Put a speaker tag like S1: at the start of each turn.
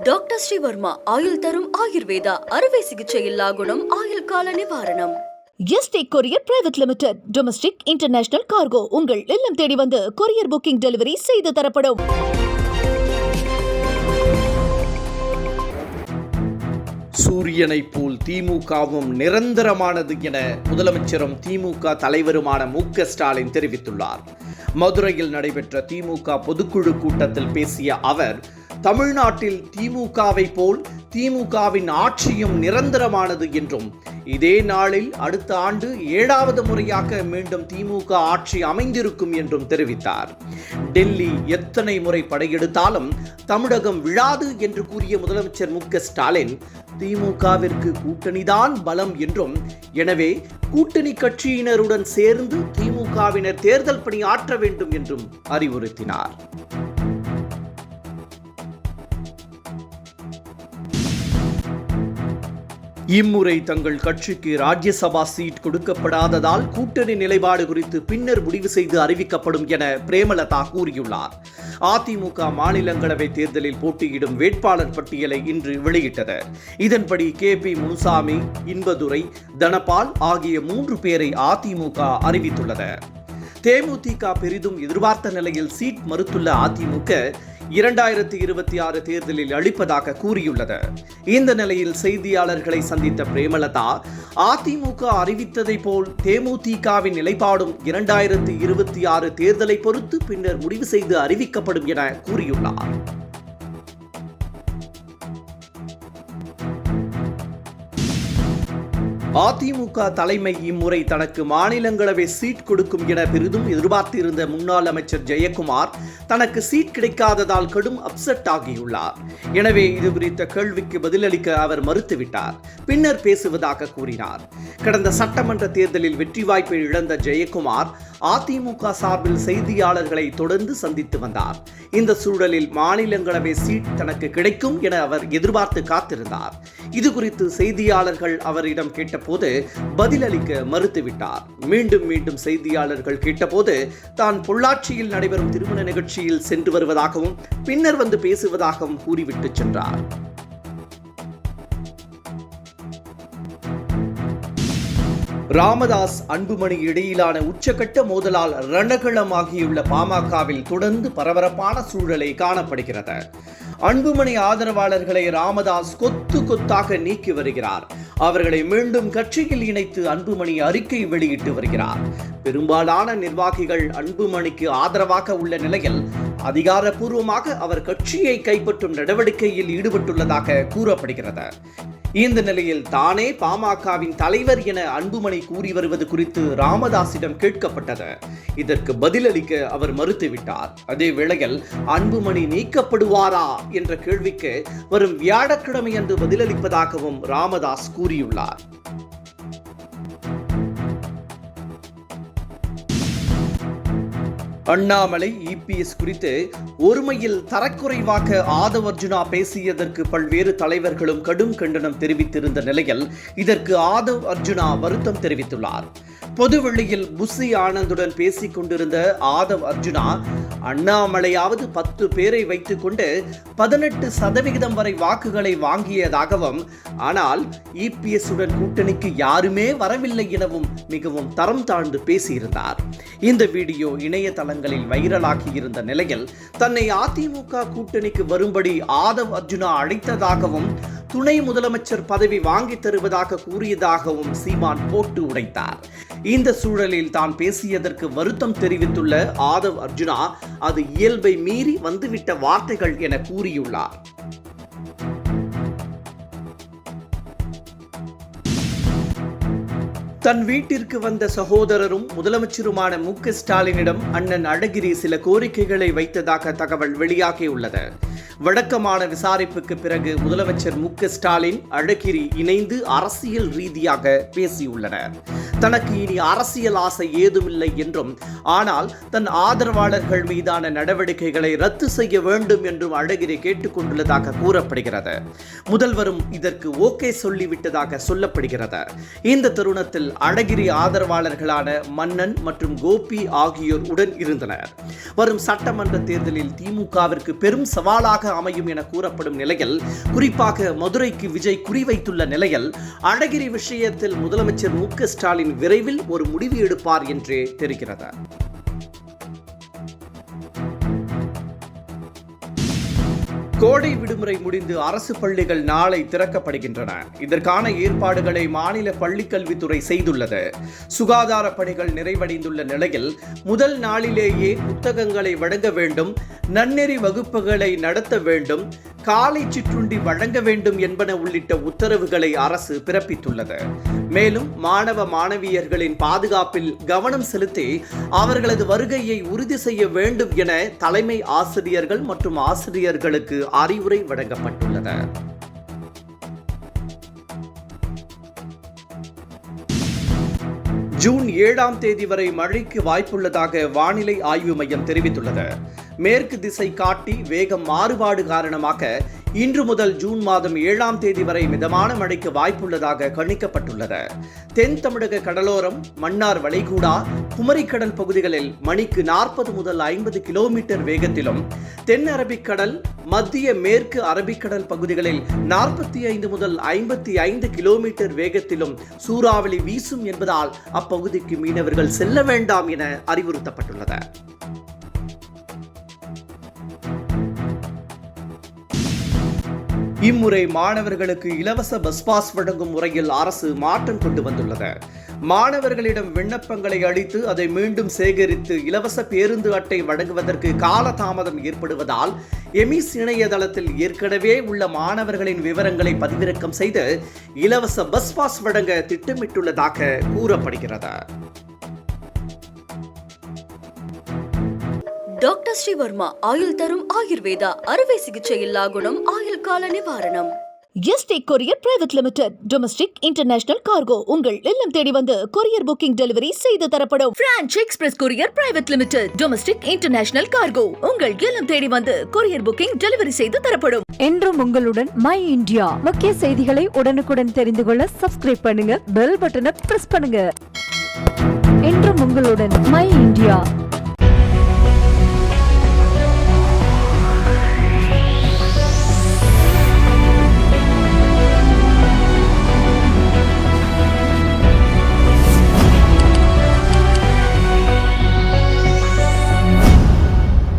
S1: Doctor Sreevarma ஆயுள் தரும் ஆயுர்வேதா அறுவை சிகிச்சையில்லா குணம் ஆயுள் கால நிவாரணம்.
S2: Yesterday courier private limited. Domestic international cargo உங்கள் இல்லம் தேடி வந்து கொரியர் புக்கிங் டெலிவரி செய்து தரப்படும்.
S3: சூரியனை போல் திமுகவும் நிரந்தரமானது என முதலமைச்சரும் திமுக தலைவருமான மு.க. ஸ்டாலின் தெரிவித்துள்ளார். மதுரையில் நடைபெற்ற திமுக பொதுக்குழு கூட்டத்தில் பேசிய அவர், தமிழ்நாட்டில் திமுகவை போல் திமுகவின் ஆட்சியும் நிரந்தரமானது என்றும், இதே நாளில் அடுத்த ஆண்டு 7வது முறையாக மீண்டும் திமுக ஆட்சி அமைந்திருக்கும் என்றும் தெரிவித்தார். டெல்லி எத்தனை முறை படையெடுத்தாலும் தமிழகம் விழாது என்று கூறிய முதலமைச்சர் மு.க. ஸ்டாலின், திமுகவிற்கு கூட்டணிதான் பலம் என்றும், எனவே கூட்டணி கட்சியினருடன் சேர்ந்து திமுகவினர் தேர்தல் பணி ஆற்ற வேண்டும் என்றும் அறிவுறுத்தினார். இம்முறை தங்கள் கட்சிக்கு ராஜ்யசபா சீட் கொடுக்கப்படாததால் கூட்டணி நிலைப்பாடு குறித்து பின்னர் முடிவு செய்து அறிவிக்கப்படும் என பிரேமலதா கூறியுள்ளார். அதிமுக மாநிலங்களவை தேர்தலில் போட்டியிடும் வேட்பாளர் பட்டியலை இன்று வெளியிட்டது. இதன்படி கே.பி. முனுசாமி, இன்பதுரை, தனபால் ஆகிய 3 பேரை அதிமுக அறிவித்துள்ளது. தேமுதிக பெரிதும் எதிர்பார்த்த நிலையில் சீட் மறுத்துள்ள அதிமுக 2026 தேர்தலில் அளிப்பதாக கூறியுள்ளது. இந்த நிலையில் செய்தியாளர்களை சந்தித்த பிரேமலதா, அதிமுக அறிவித்ததை போல் தேமுதிகவின் நிலைப்பாடும் 2026 தேர்தலை பொறுத்து பின்னர் முடிவு செய்து அறிவிக்கப்படும் என கூறியுள்ளார். அதிமுக தலைமை இம்முறை தனக்கு மாநிலங்களவை சீட் கொடுக்கும் என பெரிதும் எதிர்பார்த்திருந்த முன்னாள் அமைச்சர் ஜெயக்குமார் தனக்கு சீட் கிடைக்காததால் கடும் அப்செட் ஆகியுள்ளார். எனவே இது குறித்த கேள்விக்கு பதிலளிக்க அவர் மறுத்துவிட்டார். பின்னர் பேசுவதாக கூறினார். கடந்த சட்டமன்ற தேர்தலில் வெற்றி வாய்ப்பை இழந்த ஜெயக்குமார் அதிமுக சார்பில் செய்தியாளர்களை தொடர்ந்து சந்தித்து வந்தார். இந்த சூழலில் மாநிலங்களவை சீட் தனக்கு கிடைக்கும் என அவர் எதிர்பார்த்து காத்திருந்தார். இது குறித்து செய்தியாளர்கள் அவரிடம் கேட்டபோது பதிலளிக்க மறுத்துவிட்டார். மீண்டும் செய்தியாளர்கள் கேட்டபோது தான் பொள்ளாச்சியில் நடைபெறும் திருமண நிகழ்ச்சியில் சென்று வருவதாகவும் பின்னர் வந்து பேசுவதாகவும் கூறிவிட்டு சென்றார். ராமதாஸ் அன்புமணி இடையிலான உச்சகட்ட மோதலால் ரணகளமாகியுள்ள பாமகவில் தொடர்ந்து பரபரப்பான சூழலை காணப்படுகிறது. அன்புமணி ஆதரவாளர்களை ராமதாஸ் கொத்தாக நீக்கி வருகிறார். அவர்களை மீண்டும் கட்சியில் இணைத்து அன்புமணி அறிக்கை வெளியிட்டு வருகிறார். பெரும்பாலான நிர்வாகிகள் அன்புமணிக்கு ஆதரவாக உள்ள நிலையில் அதிகாரப்பூர்வமாக அவர் கட்சியை கைப்பற்றும் நடவடிக்கையில் ஈடுபட்டுள்ளதாக கூறப்படுகிறது. இந்த நிலையில் தானே பாமகவின் தலைவர் என அன்புமணி கூறி வருவது குறித்து ராமதாசிடம் கேட்கப்பட்டது. இதற்கு பதிலளிக்க அவர் மறுத்துவிட்டார். அதே வேளையில் அன்புமணி நீக்கப்படுவாரா என்ற கேள்விக்கு வரும் வியாழக்கிழமை அன்று பதிலளிப்பதாகவும் ராமதாஸ் கூறியுள்ளார். அண்ணாமலை இபிஎஸ் குறித்து ஒருமையில் தரக்குறைவாக ஆதவ் அர்ஜுனா பேசியதற்கு பல்வேறு தலைவர்களும் கடும் கண்டனம் தெரிவித்திருந்த நிலையில் இதற்கு ஆதவ் அர்ஜுனா வருத்தம் தெரிவித்துள்ளார். பொதுவெளியில் புசி ஆனந்துடன் பேசிக் கொண்டிருந்த ஆதவ் அர்ஜுனா, அண்ணாமலையாவது 10 பேரை வைத்துக் கொண்டு 18% வரை வாக்குகளை வாங்கியதாகவும், ஆனால் இபிஎஸ் உடன் கூட்டணிக்கு யாருமே வரவில்லை எனவும் மிகவும் தரம் தாழ்ந்து பேசியிருந்தார். இந்த வீடியோ இணையதளங்களில் வைரலாகி இருந்த நிலையில் தன்னை அதிமுக கூட்டணிக்கு வரும்படி ஆதவ் அர்ஜுனா அழைத்ததாகவும், துணை முதலமைச்சர் பதவி வாங்கி தருவதாக கூறியதாகவும் சீமான் போட்டு உடைத்தார். இந்த சூழலில் தான் பேசியதற்கு வருத்தம் தெரிவித்துள்ள ஆதவ் அர்ஜுனா, அது இயல்பை மீறி வந்துவிட்ட வார்த்தைகள் என கூறியுள்ளார். தன் வீட்டிற்கு வந்த சகோதரரும் முதலமைச்சருமான மு.க. ஸ்டாலினிடம் அண்ணன் அழகிரி சில கோரிக்கைகளை வைத்ததாக தகவல் வெளியாகியுள்ளது. வழக்கமான விசாரிப்புக்கு பிறகு முதலமைச்சர் மு.க. ஸ்டாலின், அழகிரி இணைந்து அரசியல் ரீதியாக பேசியுள்ளனர். தனக்கு இனி அரசியல் ஆசை ஏதுமில்லை என்றும், ஆனால் தன் ஆதரவாளர்கள் மீதான நடவடிக்கைகளை ரத்து செய்ய வேண்டும் என்றும் அழகிரி கேட்டுக்கொண்டுள்ளதாக கூறப்படுகிறது. முதல்வரும் இதற்கு ஓகே சொல்லிவிட்டதாக சொல்லப்படுகிறது. இந்த தருணத்தில் அழகிரி ஆதரவாளர்களான மன்னன் மற்றும் கோபி ஆகியோர் உடன் இருந்தனர். வரும் சட்டமன்ற தேர்தலில் திமுகவிற்கு பெரும் சவாலாக அமையும் என கூறப்படும் நிலையில், குறிப்பாக மதுரைக்கு விஜய் குறிவைத்துள்ள நிலையில் அழகிரி விஷயத்தில் முதலமைச்சர் மு.க. ஸ்டாலின் விரைவில் ஒரு முடிவு எடுப்பார் என்றே தெரிகிறது. கோடை விடுமுறை முடிந்து அரசு பள்ளிகள் நாளை திறக்கப்படுகின்றன. இதற்கான ஏற்பாடுகளை மாநில பள்ளிக்கல்வித்துறை செய்துள்ளது. சுகாதார பணிகள் நிறைவடைந்துள்ள நிலையில் முதல் நாளிலேயே புத்தகங்களை வழங்க வேண்டும், நன்னெறி வகுப்புகளை நடத்த வேண்டும், காலை சிற்றுண்டி வழங்க வேண்டும் என்பன உள்ளிட்ட உத்தரவுகளை அரசு பிறப்பித்துள்ளது. மேலும் மாணவ மாணவியர்களின் பாதுகாப்பில் கவனம் செலுத்தி அவர்களது வருகையை உறுதி செய்ய வேண்டும் என தலைமை ஆசிரியர்கள் மற்றும் ஆசிரியர்களுக்கு அறிவுரை வழங்கப்பட்டுள்ளது. ஜூன் 7ஆம் தேதி வரை மழைக்கு வாய்ப்புள்ளதாக வானிலை ஆய்வு மையம் தெரிவித்துள்ளது. மேற்கு திசை காட்டி வேகம் மாறுபாடு காரணமாக இன்று முதல் ஜூன் மாதம் 7ஆம் தேதி வரை மிதமான மழைக்கு வாய்ப்புள்ளதாக கணிக்கப்பட்டுள்ளது. தென் தமிழக கடலோரம், மன்னார் வளைகுடா, குமரிக்கடல் பகுதிகளில் மணிக்கு 40 முதல் 50 கிலோமீட்டர் வேகத்திலும், தென் அரபிக்கடல், மத்திய மேற்கு அரபிக்கடல் பகுதிகளில் 45 முதல் 55 கிலோமீட்டர் வேகத்திலும் சூறாவளி வீசும் என்பதால் அப்பகுதிக்கு மீனவர்கள் செல்ல வேண்டாம் என அறிவுறுத்தப்பட்டுள்ளது. இம்முறை மாணவர்களுக்கு இலவச பஸ் பாஸ் வழங்கும் முறையில் அரசு மாற்றம் கொண்டு வந்துள்ளது. மாணவர்களிடம் விண்ணப்பங்களை அளித்து அதை மீண்டும் சேகரித்து இலவச பேருந்து அட்டை வழங்குவதற்கு காலதாமதம் ஏற்படுவதால் எமிஸ் இணையதளத்தில் ஏற்கனவே உள்ள மாணவர்களின் விவரங்களை பதிவிறக்கம் செய்து இலவச பஸ் பாஸ் வழங்க திட்டமிட்டுள்ளதாக கூறப்படுகிறது.
S1: டாக்டர் ஸ்ரீவர்மா ஆயுள் தரும் ஆயுர்வேதா அறுவை சிகிச்சை இல்லா குணம் ஆயுள் கால நிவாரணம்.
S2: Yesterday courier private limited domestic international cargo உங்கள் இல்லம் தேடி வந்து கொரியர் புக்கிங் டெலிவரி செய்து தரப்படும். Branch express courier private limited domestic international cargo உங்கள் இல்லம் தேடி வந்து கொரியர் புக்கிங் டெலிவரி செய்து தரப்படும்.
S4: என்றும் உங்களுடன் மை இந்தியா. முக்கிய செய்திகளை உடனுக்குடன் தெரிந்து கொள்ள சப்ஸ்கிரைப் பண்ணுங்க, பெல் பட்டனை பிரஸ் பண்ணுங்க. என்றும் உங்களுடன் மை இந்தியா.